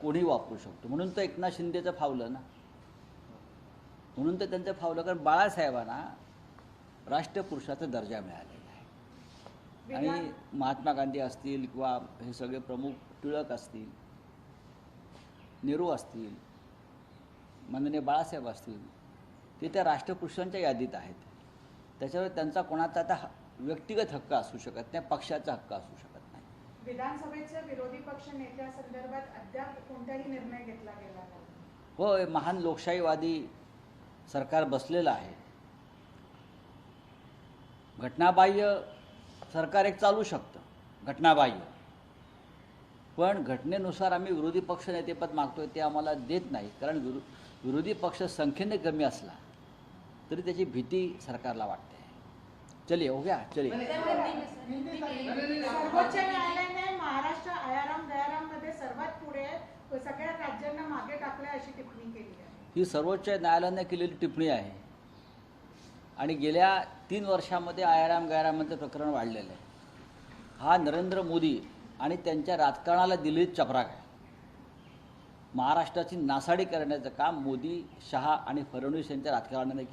कोणी वापरू शकतो. म्हणून तर एकनाथ शिंदेचं फावलं ना, म्हणून तर त्यांचं फावलं, कारण बाळासाहेबांना राष्ट्रपुरुषाचा दर्जा मिळालेला आहे. आणि महात्मा गांधी असतील किंवा हे सगळे प्रमुख, टिळक असतील, नेहरू असतील, माननीय बाळासाहेब असतील, ते त्या राष्ट्रपुरुषांच्या यादीत आहेत. त्याच्यावर त्यांचा कोणाचा आता व्यक्तिगत हक्क असू शकत नाही, पक्षाचा हक्क असू शकत नाही. विधानसभेच्या विरोधी पक्ष नेत्यासंदर्भात अद्याप कोणताही निर्णय घेतला गेला नाही. होय, महान लोकशाहीवादी सरकार बसलेलं आहे. घटनाबाह्य सरकार एक चालू शकतं, घटनाबाह्य, पण घटनेनुसार आम्ही विरोधी पक्ष नेतेपद मागतोय ते आम्हाला देत नाही. कारण विरोधी पक्ष संख्येने कमी असला तरी त्याची भीती सरकारला वाटते. चलिए, हो गया, चलिए. सर्वोच्च न्यायालयाने महाराष्ट्र आयाराम गयाराम मध्ये सर्वात पुढे सगळ्या राज्यांना मागे टाकले अशी टिप्पणी केली आहे. ही सर्वोच्च न्यायालयाने केलेली टिप्पणी आहे. आणि गेल्या 3 वर्षामध्ये आयाराम गैरामाचं प्रकरण वाढलेलं आहे. हा नरेंद्र मोदी आणि त्यांच्या राजकारणाला दिलेली चपराक आहे. महाराष्ट्राची नासाडी करण्याचं काम मोदी, शहा आणि फडणवीस यांच्या राजकारणाने केलं.